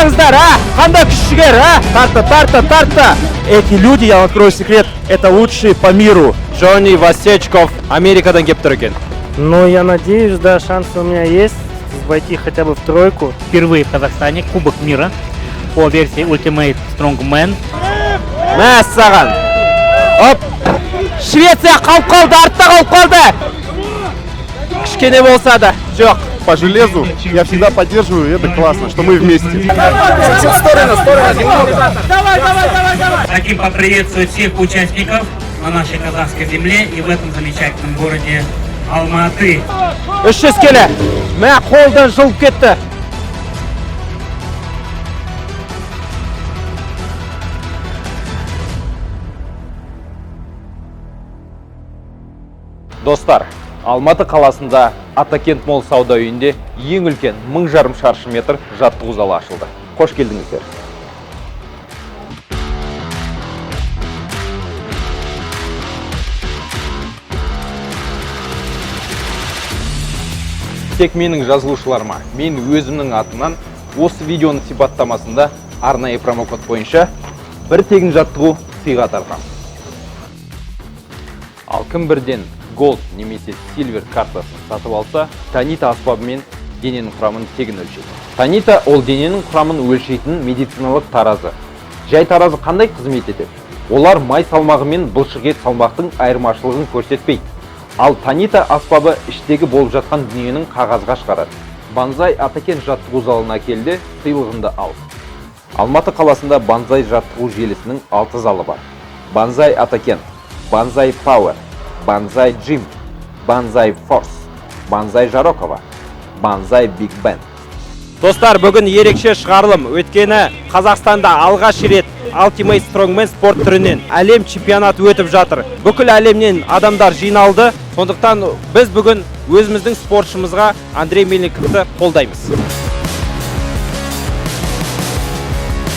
Қараңыздар, қандай күш-жігер, Тарта. Эти люди, я вам открою секрет, это лучшие по миру. Джонни Васечков Америкадан келіп тұр екен. Ну, я надеюсь, да, шансы у меня есть войти хотя бы в тройку. Впервые в Казахстане Кубок мира по версии Ultimate Strongman. Мәс саған. Оп! Швеция қалып қалды, артта қалып қалды. Кішкене болса да, жоқ. По железу я всегда поддерживаю, и это классно, что мы вместе. Чуть-чуть в сторону, немного. Давай. Хотим поприветствовать всех участников на нашей казахской земле и в этом замечательном городе Алматы. 300 келі. Мә, қолдан жылып кетті. Достар, Алматы қаласында Атакент Молл сауда үйінде ең үлкен 1000 шаршы метр жаттығу залы ашылды. Қош келдіңіздер. Тек менің жазылушыларыма, мен өзімнің атынан осы видеоның сипаттамасында арнайы промокод бойынша бір тегін жаттығу сыйға тартамын. Ал кім бірден Gold немесе Silver картасын сатып алса, Танита аспабымен дененің құрамын тегін өлшейді. Танита ол дененің құрамын өлшейтін медициналық таразы. Жай таразы қандай қызмет етеді? Олар май салмағы мен бұлшық ет салмақтың айырмашылығын көрсетпейді. Ал Танита аспабы іштегі болып жатқан дүниенің қағазға шығарады. Банзай Атакент жаттығу залына келді, сыйлығынды ал. Алматы қаласында Банзай жаттығу желісінің 6 залы бар. Банзай Атакент, Банзай Power, Банзай Джим, Банзай Форс, Банзай Жарокова, Банзай Биг Бен. Достар, бүгін ерекше шығарылым. Өткені Қазақстанда алғаш рет Ultimate Strongman спорт түрінен әлем чемпионаты өтіп жатыр. Бүкіл әлемнен адамдар жиналды. Сондықтан біз бүгін өзіміздің спортшымызға Андрей Мельниковты қолдаймыз.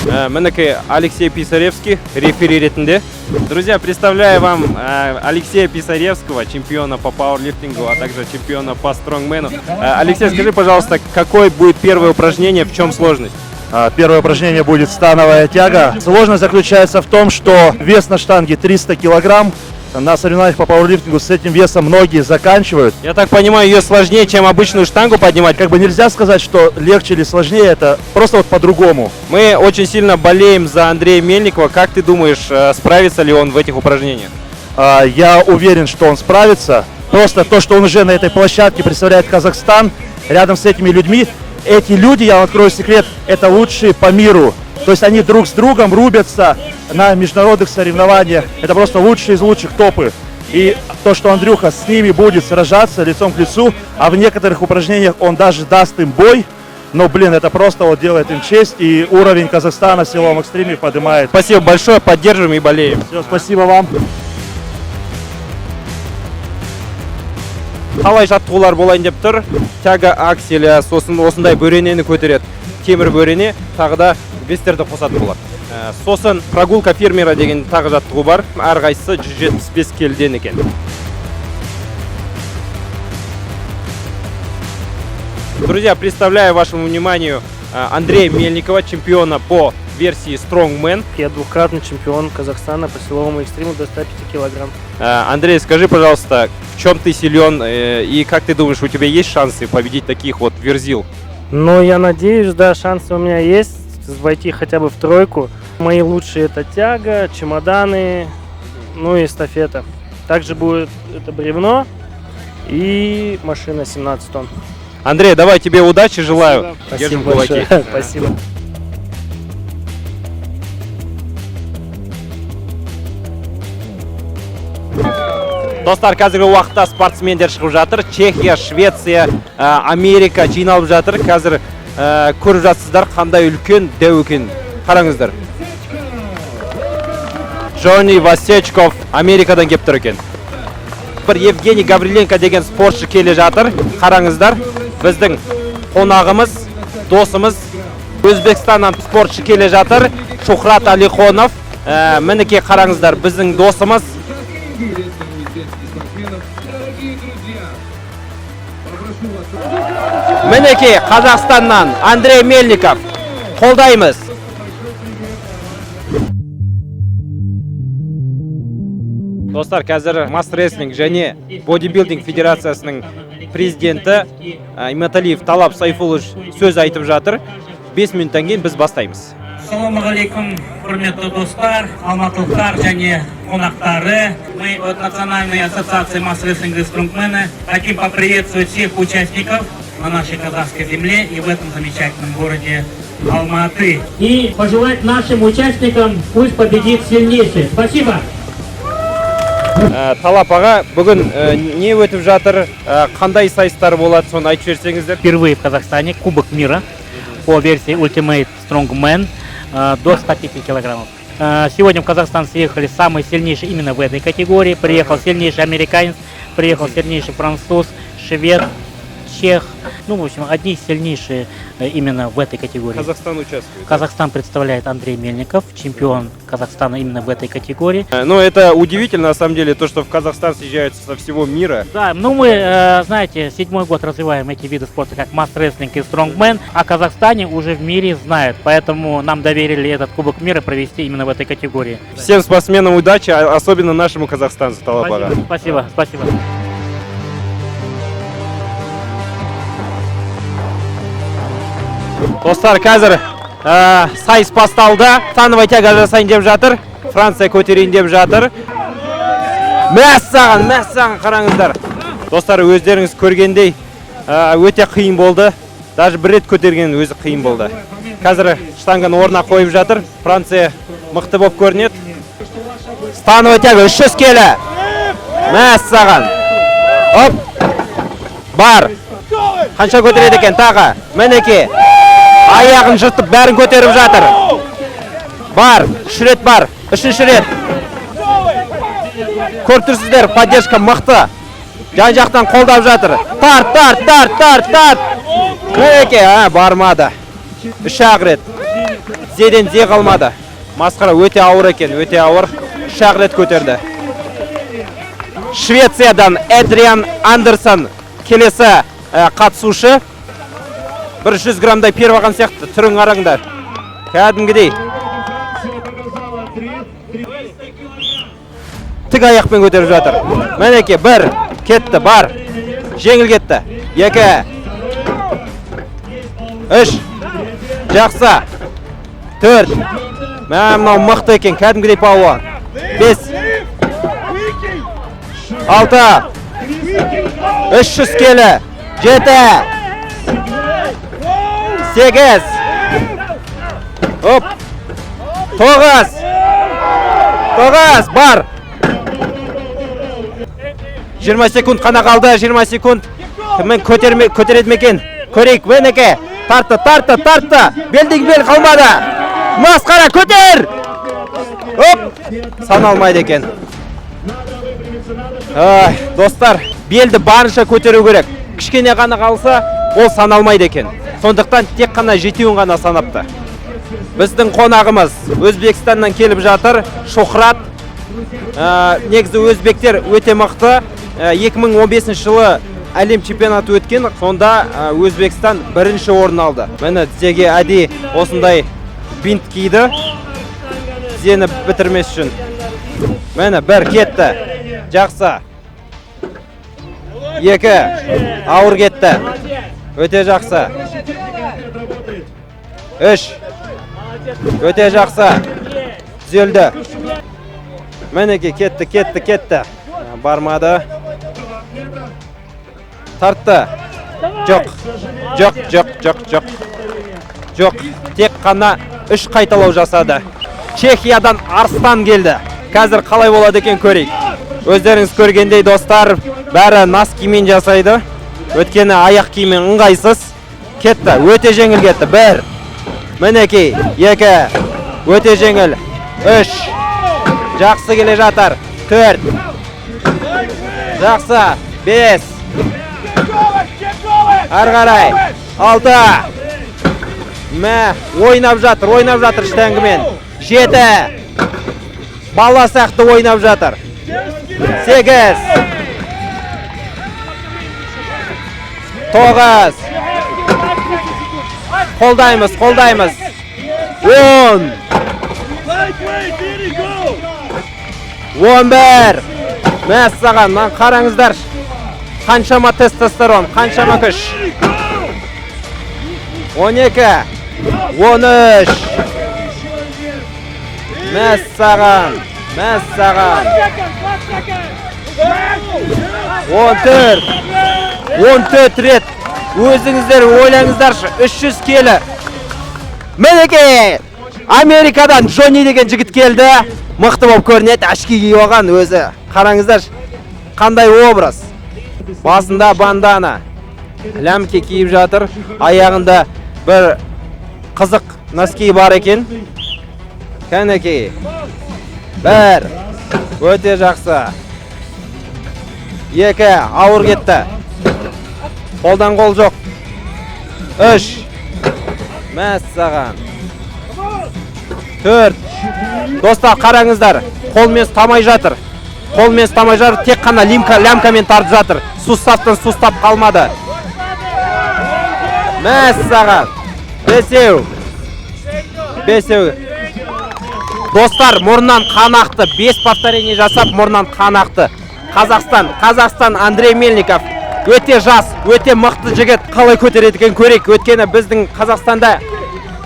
Мінекей Алексей Писаревский, рефери ретінде. Друзья, представляю вам Алексея Писаревского, чемпиона по пауэрлифтингу, а также чемпиона по стронгмену. Алексей, скажи, пожалуйста, какое будет первое упражнение, в чем сложность? Первое упражнение будет становая тяга. Сложность заключается в том, что вес на штанге 300 килограмм. На соревнованиях по пауэрлифтингу с этим весом многие заканчивают. Я так понимаю, ее сложнее, чем обычную штангу поднимать. Как бы нельзя сказать, что легче или сложнее, это просто вот по-другому. Мы очень сильно болеем за Андрея Мельникова. Как ты думаешь, справится ли он в этих упражнениях? Я уверен, что он справится. Просто то, что он уже на этой площадке представляет Казахстан, рядом с этими людьми. Эти люди, я вам открою секрет, это лучшие по миру. То есть они друг с другом рубятся на международных соревнованиях. Это просто лучшие из лучших топы. И то, что Андрюха с ними будет сражаться лицом к лицу, а в некоторых упражнениях он даже даст им бой. Но, блин, это просто вот делает им честь, и уровень Казахстана в силовом экстриме поднимает. Спасибо большое, поддерживаем и болеем. Все, спасибо вам. Қалай жаттығулар болайын деп тұр. Тяга акселя, сосын осындай бөренені көтереді. Темір бөрене, тағы да вестерді қосатын болады. Сосын прогулка фермера деген тағы жаттығу бар. Әрқайсысы 175 келіден екен. Друзья, представляю вашему вниманию Андрея Мельникова, чемпиона по версии Strongman. Я двукратный чемпион Казахстана по силовому экстриму до 105 килограмм. Андрей, скажи, пожалуйста, в чем ты силен и как ты думаешь, у тебя есть шансы победить таких вот верзил? Ну, я надеюсь, да, шансы у меня есть войти хотя бы в тройку. Мои лучшие это тяга, чемоданы, ну и эстафета. Также будет это бревно и машина 17 тонн. Андрей, давай тебе удачи, желаю. Держим кулаки. Спасибо. Достар, қазіргі уақытта спортсмендер шығып жатыр. Чехия, Швеция, Америка жиналып жатыр. Қазір көріп жатсыздар, қандай үлкен дәу екен. Қараңыздар. Джонни Васечков Америкадан келіп тұр екен. Бір Евгений Гавриленко деген спортшы келе жатыр. Қараңыздар, біздің қонағымыз, досымыз, Өзбекстаннан спортшы келе жатыр. Шухрат Алихонов. Мінекей қараңыздар, біздің досымыз. Мінекей Қазақстаннан Андрей Мельников. қолдаймыз. Достар, қазір Master Wrestling және Bodybuilding Федерациясының президенті Иматалиев Талап Сайфулович сөз айтып жатыр. 5 минуттан кейін біз бастаймыз. Ассалаумағалейкум, құрметті достар, алматылықтар және қонақтары. Мы от Национальной ассоциации Master Wrestling и Strongmen хотим поприветствовать всех участников на нашей казахской земле и в этом замечательном городе Алматы. И пожелать нашим участникам, пусть победит сильнейший. Спасибо! Талап аға, бүгін не өтіп жатыр, қандай сайыстар болады, соны айтып жіберсеңіздер. Впервые в Казахстане Кубок мира по версии Ultimate Strongman до 105 килограммов. Сегодня в Казахстан съехали самые сильнейшие именно в этой категории. Приехал сильнейший американец, приехал сильнейший француз, швед, чех. Ну, в общем, одни сильнейшие именно в этой категории. Казахстан участвует. Казахстан представляет Андрей Мельников, чемпион Казахстана именно в этой категории. Ну, это удивительно, на самом деле, то, что в Казахстан съезжаются со всего мира. Да, ну мы, знаете, 7-й год развиваем эти виды спорта, как Master Wrestling и Strongman. О Казахстане уже в мире знают, поэтому нам доверили этот Кубок мира провести именно в этой категории. Всем спортсменам удачи, особенно нашему казахстанцу, Талап аға. Спасибо, спасибо. Достар, қазір сайыс басталды. Становой тяга жасайын деп жатыр. Франция көтерейін деп жатыр. Мәссаған қараңыздар. Достар, өздеріңіз көргендей өте қиын болды. Даже бір рет көтерген өзі қиын болды. Қазір штанганы орнына қойып жатыр. Франция мықты болып көрінеді. Становой тяга 300 келі. Мәссаған. Оп. Бар. Қанша көтереді екен тағы? Мінеке. Аяғын жыртып бәрін көтеріп жатыр. Бар, 3 рет бар, 3-ші рет. Көріп тұрсыздар, поддержка мықты. Жан-жақтан қолдап жатыр. Тарт. Мінеке, бармады. 3-ақ рет. Зеден зе қалмады. Масқара өте ауыр екен, өте ауыр. 3-ақ рет көтерді. Швециядан Эдриан Андерсон келесі қатысушы. 100 граммдай перваған сияқты, түрін қараңдар. Кәдімгідей. Тік аяқпен көтеріп жатыр. Мінеке, 1, кетті, бар. Жеңіл кетті. 2, 3, жақсы. 4, мынау мықты екен, кәдімгідей палуан. 5, 6, 300 келі. 7, 8, оп, 9, бар. 20 секунд қана қалды, 20 секунд. Кіммен көтереді мекен? Көрейік, Мінеке. Тартты. Белдің бел қалмады. Масқара, көтер! Оп, саналмайды екен. Достар, белді барынша көтеру керек. Кішкене ғана қалса, ол саналмайды екен. Сондықтан тек қана 7-уін ғана санапты. Біздің қонағымыз Өзбекстаннан келіп жатыр, Шохрат. Негізі өзбектер өте мықты. 2015 жылы әлем чемпионаты өткен, сонда Өзбекстан бірінші орын алды. Мені тізеге әдейі осындай бинт киді, тізені бітірмес үшін. Мені 1 кетті, жақсы. 2, ауыр кетті, өте жақсы. 3, өте жақсы, түзелді. Мінеке, кетті. Бармады. Тартты. Жоқ. Тек қана 3 қайталау жасады. Чехиядан Арстан келді. Қазір қалай болады екен көрейік. Өздеріңіз көргендей достар, бәрі нас кимен жасайды. Өткені аяқ кимен ыңғайсыз. Кетті, өте жеңіл кетті. 1, мінекей, 2, өте жеңіл. 3, жақсы келе жатыр. 4, жақсы. 5, әрғарай. 6, ойнап жатыр штангымен. 7, бала сияқты ойнап жатыр. 8, 9, қолдаймыз. 10 11 Мәссаған, мына қараңыздар. Қаншама тестостерон, қаншама күш. 12 13 Мәссаған, мәссаған. 14 рет. Өзіңіздер ойлаңыздаршы, 300 келі. Мінекей, Америкадан Джонни деген жігіт келді. Мықты болып көрінеді, ашки киіп алған өзі. Қараңыздар, қандай образ. Басында бандана, лямки киіп жатыр, аяғында бір қызық носки бар екен. Кәнекей. 1 өте жақсы. 2 ауыр кетті. Қолдан қол жоқ. 3 Мәссаған. 4 Достар, қараңыздар, қолмен ұстамай жатыр. Қолмен ұстамай жатыр, тек қана лямкамен тартып жатыр. Сустаптан сустап қалмады. Мәссаған. 5 Достар, мұрнынан қан ақты. 5 повторение жасап, мұрнынан қан ақты. Қазақстан Андрей Мельников. Өте жас, өте мықты жігіт. Қалай көтереді екен көрейік. Өткені біздің Қазақстанда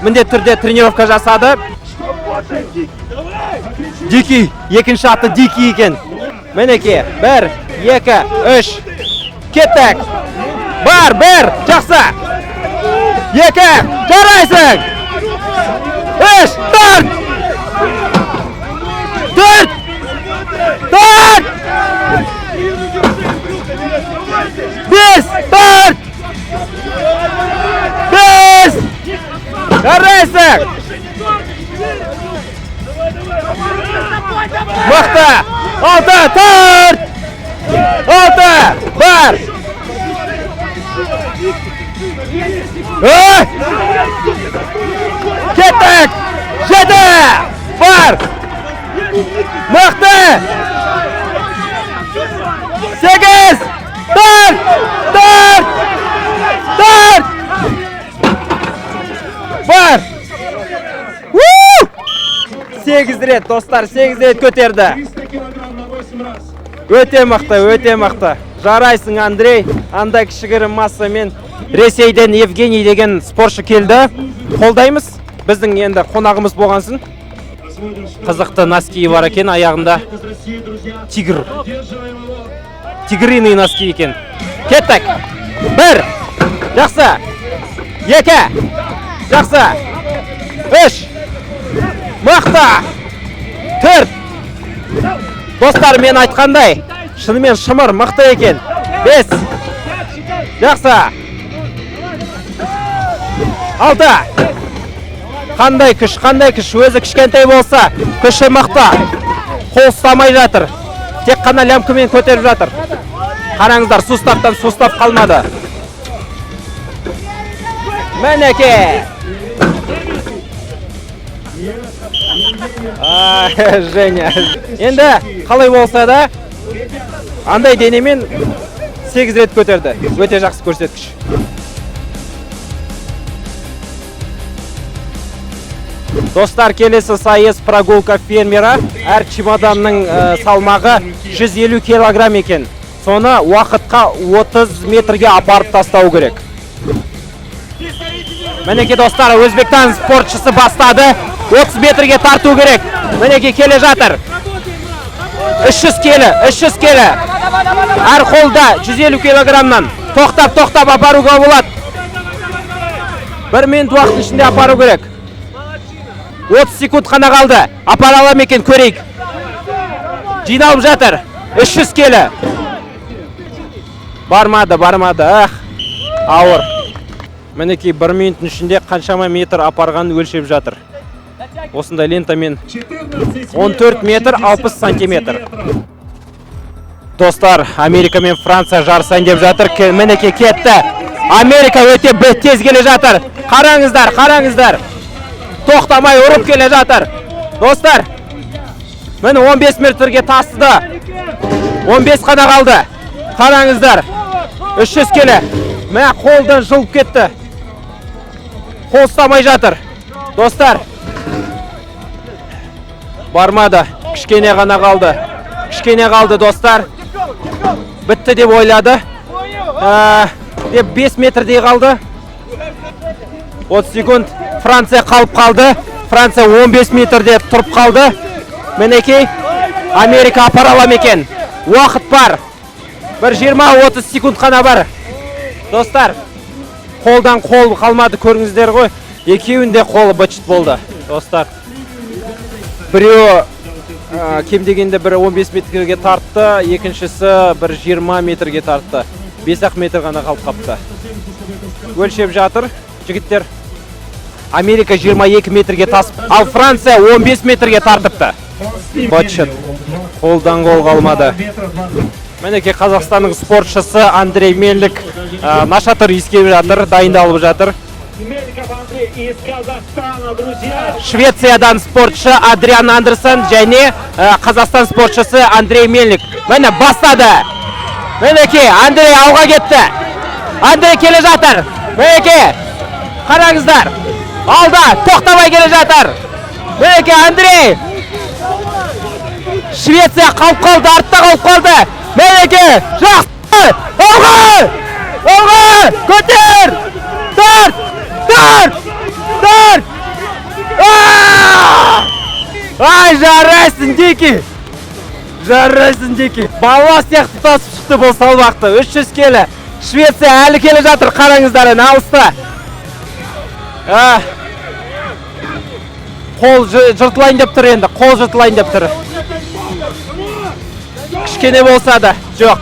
міндетті түрде тренировка жасады. Дикий, екінші аты Дикий екен. Мінекей, 1 2 3 кеттік. Бар, 1 жақсы. 2 жарайсың. 3 4 5 жарайсың. Мықты. 6 4 бар. Кеттік. 7 бар. Мықты. 8 4 бар. 8 рет, достар, 8 рет көтерді. Өте мықты. Жарайсың, Андрей. Андай кішігірім массамен Ресейден Евгений деген спортшы келді. Қолдаймыз. Біздің енді қонағымыз болғансын. Қызықты носки бар екен, аяғында тигриный носки екен. Кеттік. 1 жақсы. 2 жақсы. 3 мықты. 4 Достар, мен айтқандай, шынымен шымыр мықты екен. 5 жақсы. 6 қандай күш, өзі кішкентай болса, күші мықты. Қол ұстамай жатыр. Тек қана лямкамен көтеріп жатыр. Қараңыздар, сустаптан сустап қалмады. Мінекей. Женя. Енді қалай болса да, андай денемен 8 рет көтерді. Өте жақсы көрсеткіш. Достар, келесі сайыс прогулка фермера. Әр чемоданның салмағы 150 килограмм екен. Соны уақытқа 30 метрге апарып тастау керек. Мінекей достар, Өзбекстан спортшысы бастады. 30 метрге тарту керек. Мінекей келе жатыр. 300 келі. Әр қолда 150 килограммнан. Тоқтап апаруға болады. 1 минут уақыт ішінде апару керек. 30 секунд қана қалды. Апара алам екен, көрейік. Жиналып жатыр. 300 келі. Бармады. Ауыр. Мінекей 1 минуттың ішінде қаншама метр апарғанын өлшеп жатыр. Осындай лентамен 14 метр 60 сантиметр. Достар, Америка мен Франция жарысайын деп жатыр. Мінекей кетті. Америка өте тез келе жатыр. Қараңыздар. Тоқтамай ұрып келе жатыр. Достар, мені 15 метрге тастыды. 15 қана қалды. Қараңыздар. 300 келі. Мә қолдан жылып кетті. Қол ұстамай жатыр. Достар, Бармады. Кішкене ғана қалды. Кішкене қалды, достар. Бітті деп ойлады. 5 метрдей қалды. 30 секунд. Франция қалып қалды. Франция 15 метрде тұрып қалды. Мінекей, Америка апаралам екен. Уақыт бар. Бір 20-30 секунд қана бар. Достар, қолдан қол қалмады, көріңіздер ғой. Екеуінде қолы бычыт болды. Достар, біреу кем дегенде бір 15 метрге тартты, екіншісі бір 20 метрге тартты. 5-ақ метр ғана қалып қапты. Өлшеп жатыр, жігіттер. Америка 22 метрге тасып, ал Франция 15 метрге тартыпты. Бычыт. Қолдан қол қалмады. Мінеке Қазақстанның спортшысы Андрей Мельник нашатыр иіскеп жатыр, дайындалып жатыр. Швециядан спортшы Адриан Андерсон және Қазақстан спортшысы Андрей Мельник. Міне бастады. Мінеке Андрей алға кетті. Андрей келе жатыр. Мінеке қараңыздар. Алда тоқтамай келе жатыр. Мінеке Андрей. Швеция қалып қалды, артта қалып қалды. Мінеке жақсы. Алға! Алға! Көтер! Тарт! Тарт! Тарт! Ай, жарайсың, Деки! Жарайсың, Деки! Бала сияқты тасып шықты бұл салмақты. 300 келі. Швеция әлі келе жатыр, қараңыздар, алыста. Қол жыртылайын деп тұр енді, қол жыртылайын деп тұр. Кішкене болса да, жоқ.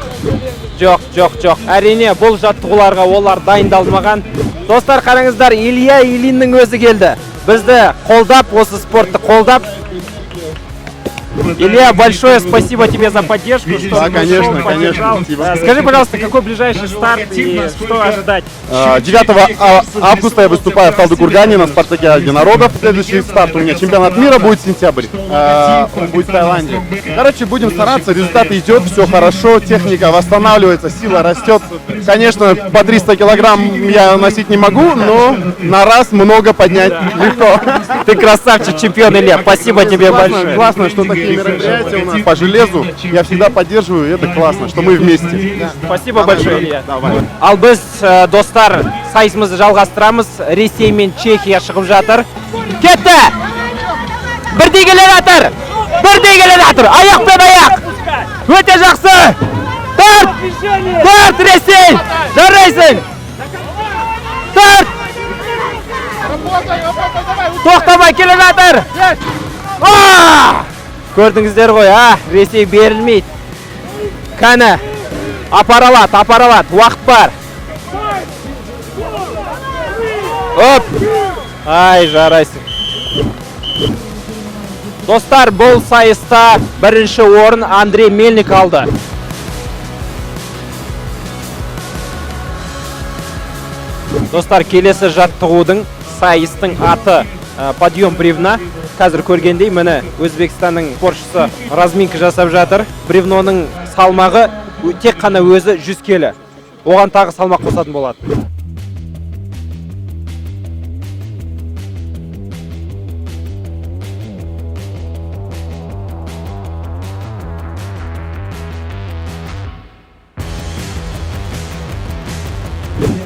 Жоқ. Әрине, бұл жаттығуларға олар дайындалмаған. Достар, қараңыздар, Илья Ильиннің өзі келді. Бізді қолдап, осы спортты қолдап. Илья, большое спасибо тебе за поддержку. Да, конечно. Спасибо. Скажи, пожалуйста, какой ближайший старт и что ожидать? 9 августа я выступаю в Талдыкургане на Спартаке единорогов. Следующий старт у меня чемпионат мира будет в сентябре. Он будет в Таиланде. Короче, будем стараться, результат идет, все хорошо, техника восстанавливается, сила растет. Конечно, по 300 килограмм я носить не могу, но на раз много поднять легко. Ты красавчик, чемпион, Илья. Спасибо тебе большое. Классно, что такие мероприятия у нас по железу. Я всегда поддерживаю, и это классно, что мы вместе. Спасибо большое, Илья. Давай. Ал біз, достар, сайысымызды жалғастырамыз. Ресей мен Чехия шығып жатыр. Кетті! Бірдей келе жатыр! Аяқпен аяқ! Өте жақсы! Тарт, Ресей! Жарайсың! Тарт! Тоқтамай келе жатыр! Көрдіңіздер ғой, Ресей берілмейді. Кәні, апаралат, уақыт бар. Оп! Ай, жарайсың. Достар, бұл сайыста бірінші орын Андрей Мельник алды. Достар, келесі жаттығудың сайыстың аты подъем бревна. Қазір көргендей, міне Өзбекстанның спортшысы разминка жасап жатыр. Бревноның салмағы тек қана өзі 100 келі. Оған тағы салмақ қосатын болады.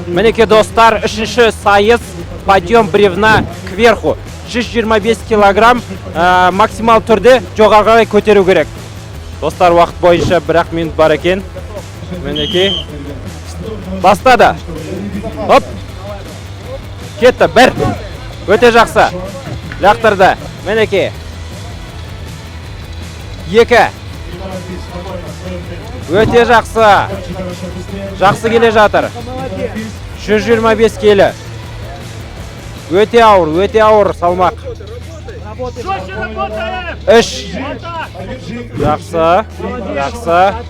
Мінеке достар, үшінші сайыс подъем бревна кверху. 125 килограмм максимал түрде жоғарғы көтеру керек. Достар, уақыт бойынша 1 минут бар екен. Мінеке. Бастады. Оп. Кетті. 1. Өте жақсы. Лақтырды. Мінеке. 2. Өте жақсы. Жақсы келе жатыр. 125 келі. Өте ауыр салмақ. 3. Жақсы.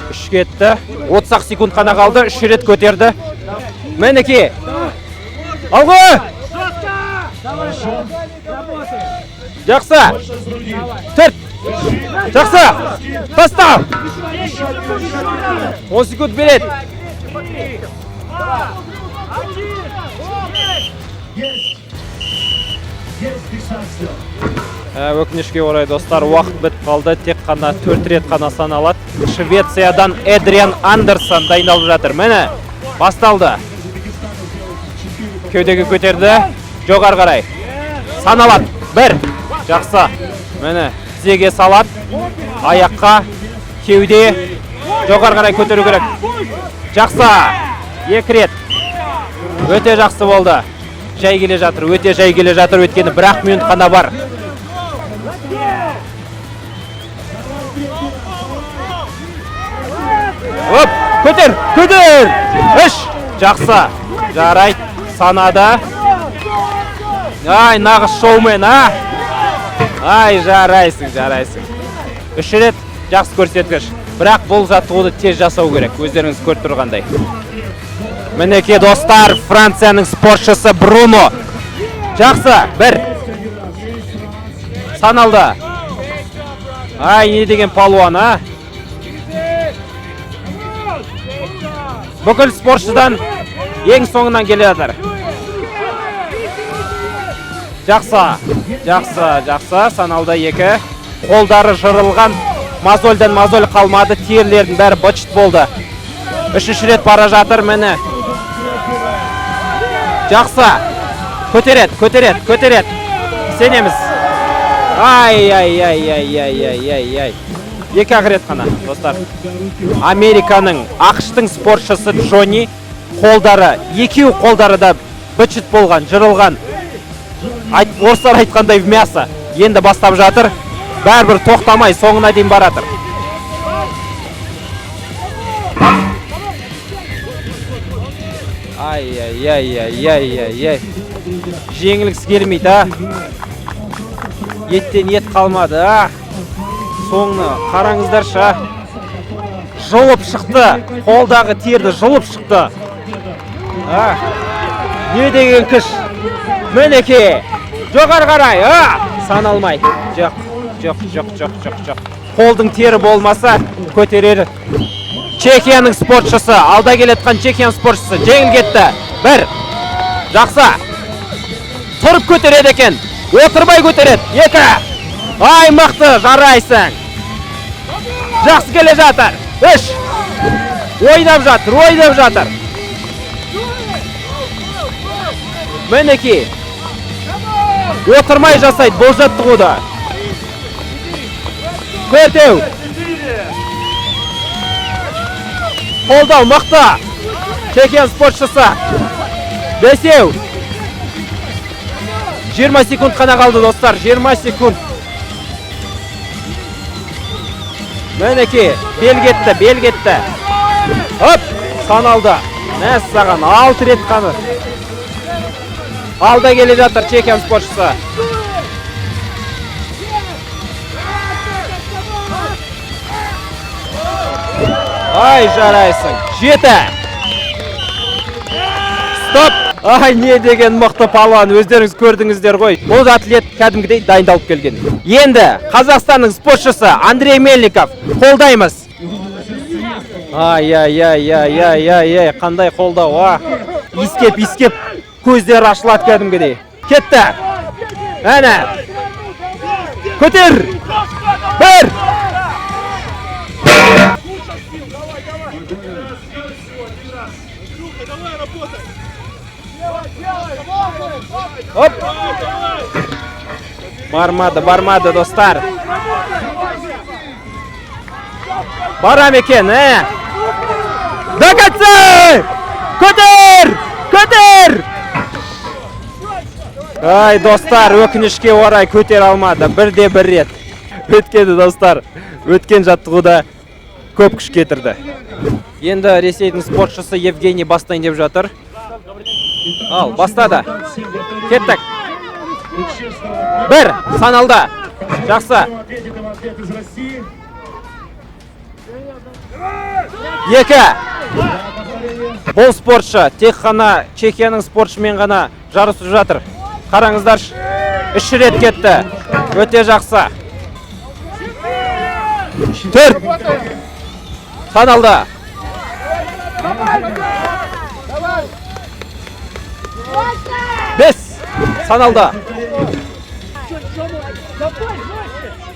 3 кетті. 30 секунд қана қалды. 3 рет көтерді. Мінеке. Алғы! Жақсы. 4. Жақсы. Таста. 10 секунд береді. Өкінішке орай достар, уақыт бітіп қалды. Тек қана 4 рет қана саналады. Швециядан Эдриан Андерсон дайындалып жатыр. Міне, басталды. Кеудеге көтерді. Жоғары қарай. Саналады. 1. Жақсы. Міне, тізеге салады. Аяққа, кеуде. Жоғары қарай көтеру керек. Жақсы. 2 рет. Өте жақсы болды. Жай келе жатыр. Өте жай келе жатыр. Өткені 1 минут қана бар. Оп, көтер, көтер! 3. Жақсы. Жарайды. Санада. Ай, нағыз шоумен, а? Ай, жарайсың, жарайсың. 3 рет жақсы көрсеткіш. Бірақ бұл жаттығуды тез жасау керек. Өздеріңіз көріп тұрғандай. Мінеке достар, Францияның спортшысы Бруно. Жақсы. 1. Саналды. Ай, не деген палуан, а? Бүкіл спортшыдан ең соңынан келе жатыр. Жақсы. Жақсы, жақсы. Саналды 2. Қолдары жырылған. Мозольдан мозоль қалмады. Терлердің бәрі бычыт болды. 3 рет бара жатыр, міне. Жақсы. Көтерет, көтерет, көтерет. Сенеміз. Ай, ай, ай, ай, ай, ай, ай, ай. 2 рет қана, достар. Американың, ақштың спортшысы Джонни қолдары, 2 қолдары да бычыт болған, жырылған. Орыстар айтқандай в мясо. Енді бастап жатыр. Бәрібір тоқтамай, соңына дейін баратыр. Ай, ай, ай, ай, ай, ай, ай. Жеңілгісі келмейді, а? Еттен ет қалмады, а? Соңны қараңыздарша. Жұлып шықты. Қолдағы терді жұлып шықты. Не деген күш? Мінеке. Жоғары қарай, а? Саналмай. Жоқ, жоқ, жоқ, жоқ, жоқ, жоқ. Қолдың тері болмаса көтерер. Чехияның спортшысы, алда келетқан Чехияның спортшысы жеңіл кетті. 1. Жақсы. Тұрып көтереді екен. Отырмай көтереді. 2. Ай, мықты, жарайсың. Жақсы келе жатыр. 3. Ойнап жатыр, ойнап жатыр. Мінеке. Отырмай жасайды бұл жаттығуды. 4. Қолдау, мықты. Чехия спортшысы. 5. 20 секунд қана қалды, достар. 20 секунд. Мінеке, бел кетті, бел кетті. Оп, саналды. Мәс саған, 6 рет қаны. Алда келе жатыр Чехия спортшысы. Ай, жарайсың. 7. Стоп. Ай, не деген мықты палуан, өздеріңіз көрдіңіздер ғой. Бұл атлет кәдімгідей дайындалып келген. Енді Қазақстанның спортшысы Андрей Мельников. Қолдаймыз. Ай, ай, ай, ай, ай, ай, ай, қандай қолдау, а? Искеп, искеп, көздер ашылады кәдімгідей. Кетті. Әне. Көтер. 1. Оп. Бармады, бармады, достар. Барам екен, ә? До конца! Көтер! Көтер! Ай, достар, өкінішке орай көтер алмады. 1-1 рет. Өткені, достар. Өткен жаттығуда көп күш кетірді. Енді Ресейдің спортшысы Евгений бастайын деп жатыр. Ал, бастады. Кеттік. 1. Саналды. Жақсы. 2. Бұл спортшы тек қана Чехияның спортшымен ғана жарысып жатыр. Қараңыздар, 3 рет кетті. Өте жақсы. 4. Саналды. 5. Саналды.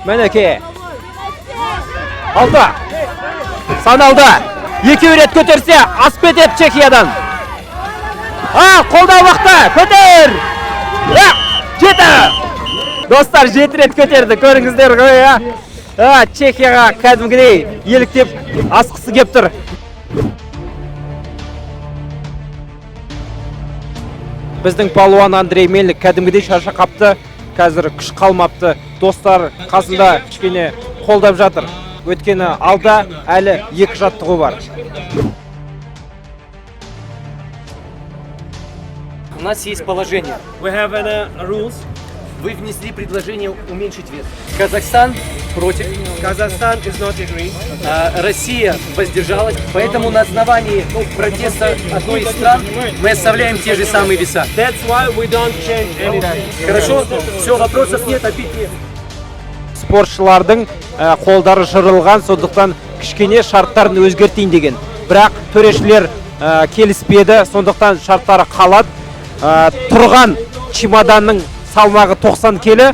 Мінекей. Алды. Саналды. Екеу рет көтерсе, асып кетеді Чехиядан. Қолдау вақты. Көтер. Жеті. Достар, 7 рет көтерді. Көріңіздер ғой, Чехияға кәдімгідей еліктеп асқысы кеп тұр. Біздің палуан Андрей Мельник кәдімгідей шарша қапты. Қазір күш қалмапты. Достар қасында кішкене қолдап жатыр. Өткені алда әлі 2 жаттығу бар. У нас есть положение. We have rules. Вы внесли предложение уменьшить вес. Казахстан против. Казахстан is not agree. Россия воздержалась. Поэтому на основании протеста одной из стран мы оставляем те же самые веса. That's why we don't change anything. Хорошо? Все, вопросов нет, обид нет. Спортшылардың қолдары жырылған, сондықтан кішкене шарттарын өзгертейін деген. Бірақ төрешілер келіспеді, сондықтан шарттары қалады. Тұрған чемоданның салмағы 90 келі,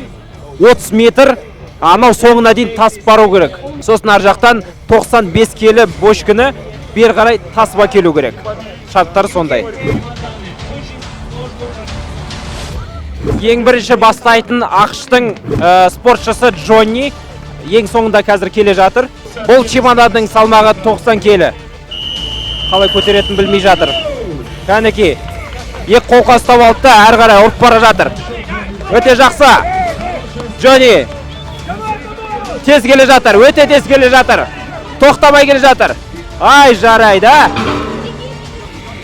30 метр, анау соңына дейін тасып бару керек. Сосын ар жақтан 95 келі бошкіні бер қарай тасып келу керек. Шарттары сондай. Ең бірінші бастайтын ақштың спортшысы Джонни ең соңында қазір келе жатыр. Бұл чемоданның салмағы 90 келі. Қалай көтеретін білмей жатыр. Кәнекей, екі қолқа ұстап алды да әрі қарай ұрып бара жатыр. Өте жақсы. Джонни тез келе жатыр, өте тез келе жатыр. Тоқтамай келе жатыр. Ай, жарайды.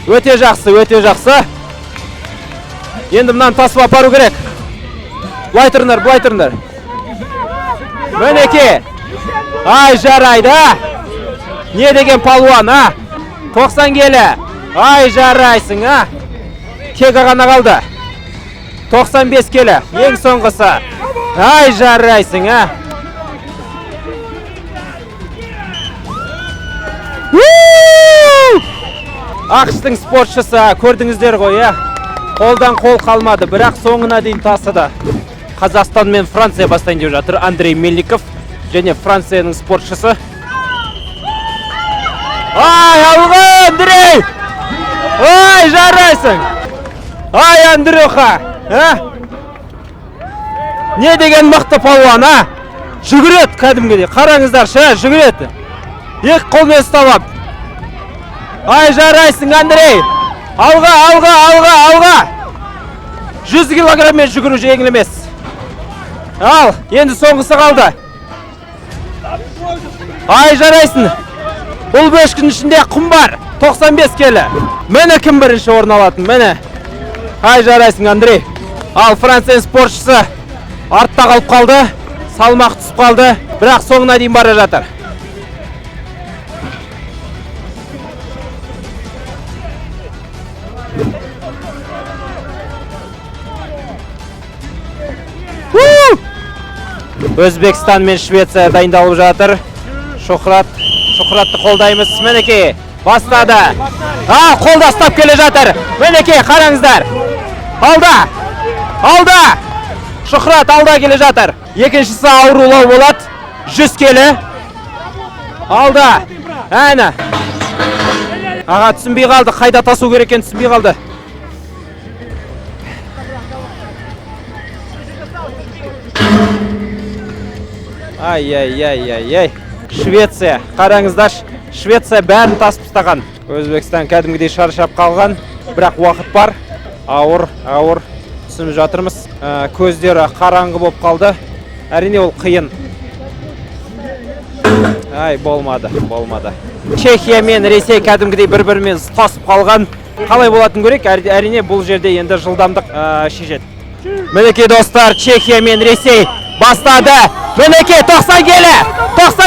Өте жақсы, өте жақсы. Енді мұнан тасып апару керек. Былай тұрыңдар. Мінекей. Ай, жарайды. Не деген палуан, 90 келі. Ай, жарайсың, Кегі ғана қалды. 95 келі. Ең соңғысы. Ай, жарайсың, Ақштың спортшысы, көрдіңіздер ғой, Қолдан қол қалмады, бірақ соңына дейін тасыды. Қазақстан мен Франция бастайын деп жатыр. Андрей Мельников және Францияның спортшысы. Ай, алға, Андрей! Ай, жарайсың! Ай, Андрюха! Не деген мықты палуан, Жүгірет кәдімгідей. Қараңыздаршы, жүгірет. Екі қолмен ұстап. Ай, жарайсың, Андрей! Алға! 100 килограммен жүгіру жеңіл емес. Ал, енді соңғысы қалды. Ай, жарайсың. Бұл бөшкінің ішінде құм бар. 95 келі. Мені кім бірінші орын алатын, мені. Ай, жарайсың, Андрей. Ал, Франция спортшысы артта қалып қалды. Салмақ түсіп қалды. Бірақ соңына дейін бара жатыр. Өзбекстан мен Швеция дайындалып жатыр. Шухратты қолдаймыз. Мінекей, бастады. Қолда ұстап келе жатыр. Мінекей, қараңыздар. Алда. Шухрат алда келе жатыр. Екіншісі аурулау болады. 100 келі. Алда. Әні. Түсінбей қалды. Қайда тасу керек екен түсінбей қалды. Ай. Швеция. Қараңыздар, Швеция бәрін тасып тастаған. Өзбекстан кәдімгідей шаршап қалған. Бірақ уақыт бар. Ауыр. Түсініп жатырмыз. Көздері қараңғы болып қалды. Әрине ол қиын. Ай, болмады. Чехия мен Ресей кәдімгідей бір-бірімен тасып қалған. Қалай болатын керек? Әрине бұл жерде енді жылдамдық шешеді. Мінекей достар, Чехия мен Ресей бастады. Мінекей 90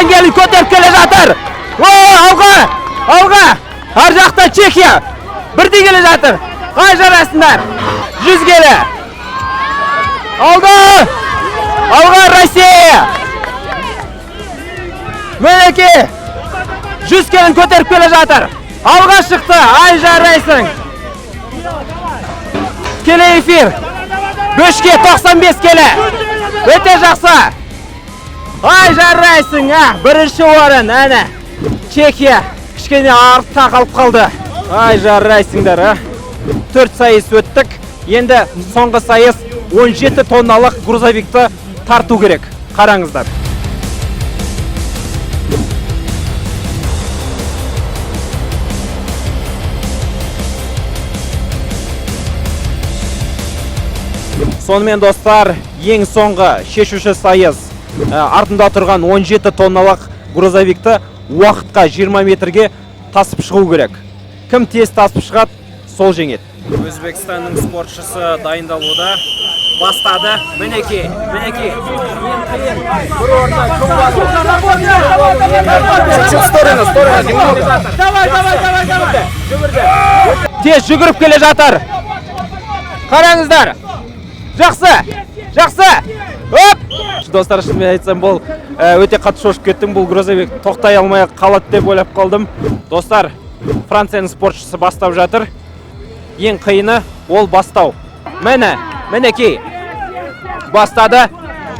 келі көтеріп келе жатыр. Алға. Ар жақта Чехия. Бірдей келе жатыр. Ай, жарасындар. 100 келі. Алға Россия. Мінекей 100 келін көтеріп келе жатыр. Алға шықты. Ай, жарайсың. Келе эфир. Бөшке 95 келі. Өте жақсы. Ай, жарайсың, бірінші орын, әне. Чехия, кішкене артта қалып қалды. Ай, жарайсыңдар, 4 сайыс өттік. Енді соңғы сайыс 17 тонналық грузовикті тарту керек. Қараңыздар. Сонымен достар, ең соңғы шешуші сайыс. Артында тұрған 17 тонналық грузовикті уақытқа 20 метрге тасып шығу керек. Кім тез тасып шығады, сол жеңеді. Өзбекстанның спортшысы дайындалуда. Бастады. Мінекей. Бір орында кім бар? Тез жүгіріп келе жатыр. Қараңыздар. Жақсы. Оп! Достар, шынымен айтсам, бұл өте қатты шошып кеттім. Бұл грузовик тоқтай алмай қалады деп ойлап қалдым. Достар, Францияның спортшысы бастап жатыр. Ең қиыны ол бастау. Мінекей. Бастады.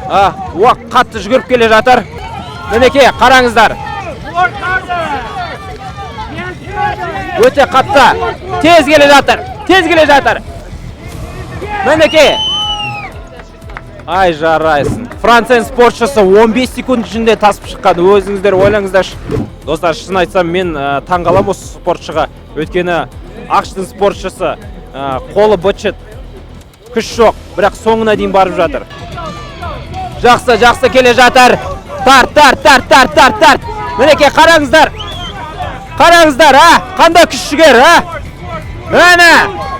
Қатты жүгіріп келе жатыр. Мінекей, қараңыздар. Өте қатты. Тез келе жатыр. Мінекей. Ай, жарайсың. Францияның спортшысы 15 секунд ішінде тасып шыққан. Өзіңіздер ойлаңыздаршы. Достар, шын айтсам, мен таңғалам осы спортшыға. Өйткені ақштың спортшысы қолы бытшыт, күш жоқ, бірақ соңына дейін барып жатыр. Жақсы келе жатыр. Тарт. Мінекей, қараңыздар. Қандай күш жігер, Әне,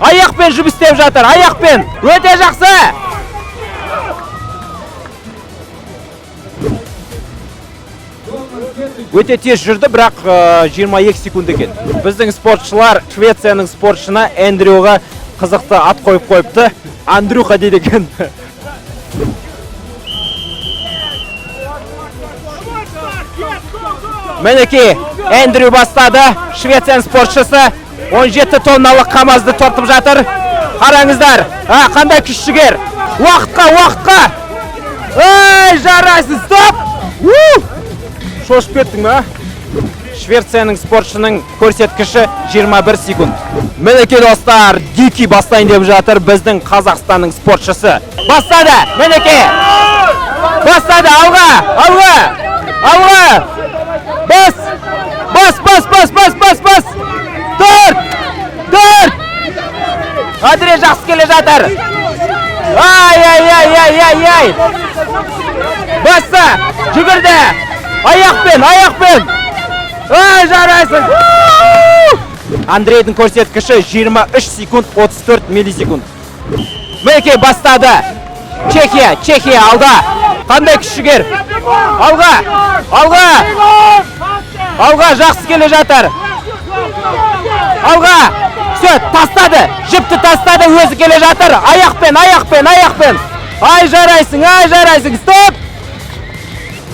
аяқпен жұмыс істеп жатыр, аяқпен. Өте жақсы. Өте тез жүрді, бірақ 22 секунд екен. Біздің спортшылар Швецияның спортшына Эндрюға қызықты ат қойып қойыпты. Андрюха дейді екен. Мінекей, Эндрю бастады. Швецияның спортшысы 17 тонналық КамАЗды тартып жатыр. Қараңыздар, қандай күш жігер. Уақытқа. Ай, жарайсың, стоп! Шошып кеттің, Швецияның спортшының көрсеткіші 21 секунд. Мінекей достар, Дики бастайын деп жатыр біздің Қазақстанның спортшысы. Бастады, мінекей! Бастады, алға! Бас! Төрт! Адре жақсы келе жатыр. Ай! Басса, жүгірді! Аяқпен! Ай, жарайсың! Андрейдің көрсеткіші 23 секунд 34 миллисекунд. Мінекей бастады. Чехия алда. Қандай күш жігер? Алға, жақсы келе жатыр. Алға! Все, тастады. Жіпті тастады, өзі келе жатыр. Аяқпен. Ай, жарайсың. Стоп!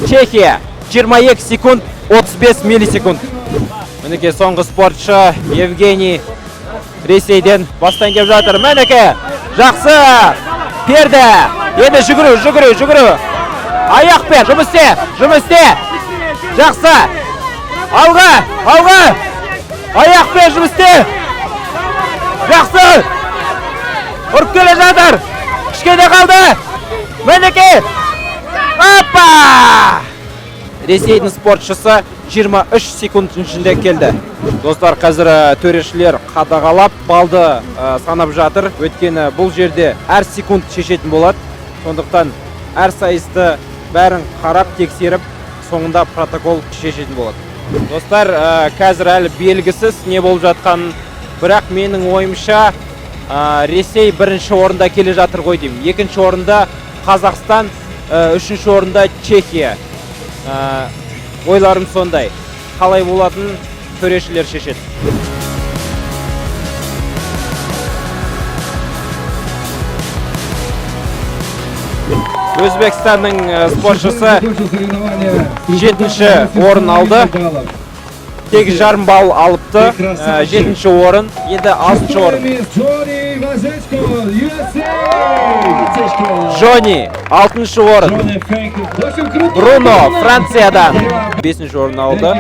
Чехия 22 секунд 35 миллисекунд. Мінекей соңғы спортшы Евгений Ресейден бастайын деп жатыр. Мінекей, жақсы. Перді. Енді жүгіру. Аяқпен, жұмыс істе. Жақсы. Алға. Аяқпен жұмыс істе. Жақсы. Ұрып келе жатыр. Кішкене қалды. Мінекей. Опа! Ресейдің спортшысы 23 секунд ішінде келді. Достар, қазір төрешілер қадағалап балды санап жатыр. Өйткені бұл жерде әр секунд шешетін болады. Сондықтан әр сайысты бәрін қарап тексеріп, соңында протокол шешетін болады. Достар, қазір әлі белгісіз не болып жатқан, бірақ менің ойымша Ресей бірінші орында келе жатыр ғой деймін. Екінші орында Қазақстан, үшінші орында Чехия. Ойларым сондай. Қалай болатын төрешілер шешеді. Өзбекстанның спортшысы 7-ші орын алды. 8,5 балл алыпты. 7-ші орын, енді 6-ші орын. Джонни 6-ші орын. Бруно Франциядан 5-ші орын алды.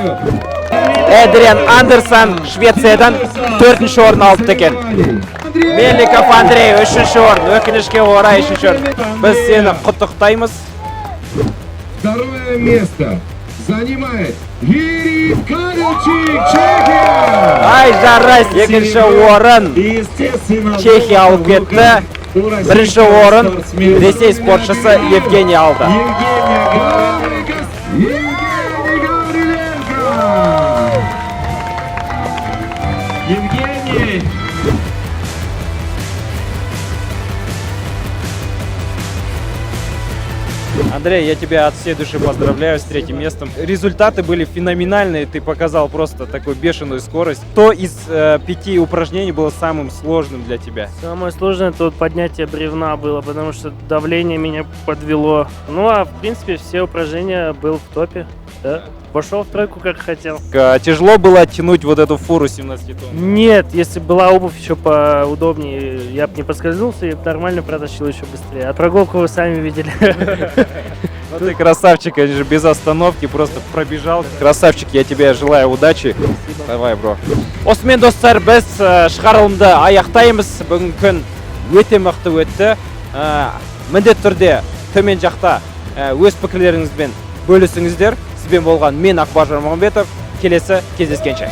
Эдриан Андерсон Швециядан 4-ші орын алды екен. Мельников Андрей 3-ші орын, өкінішке орай 3-ші орын. Біз сені құттықтаймыз. Второе место занимает Юрий Каричик, Чехия. Ай, жарас, 2-ші орын Естественно, Чехия алып кетті. 1-ші орын Ресей спортшысы Евгений алды. Евгений Гавриленко. Евгений. Андрей, я тебя от всей души поздравляю с 3-м местом. Результаты были феноменальные, ты показал просто такую бешеную скорость. Что из 5 упражнений было самым сложным для тебя? Самое сложное тут поднятие бревна было, потому что давление меня подвело. Ну а в принципе все упражнения был в топе. Да. Пошел в тройку как хотел. Тяжело было оттянуть вот эту фуру 17 тонн? Нет, если была обувь еще поудобнее, я бы не поскользнулся и нормально протащил еще быстрее. А прогулку вы сами видели. Ну ты красавчик, конечно, без остановки просто пробежал. Красавчик, я тебе желаю удачи. Давай, бро. Осымен достар, біз шығарылымды аяқтаймыз. Бүгін күн өте мықты өтті. Міндет түрде төмен жақта өз пікірлеріңізбен бөлісіңіздер. Сізбен болған мен Ақбар Жармағамбетов. Келесі кездескенше.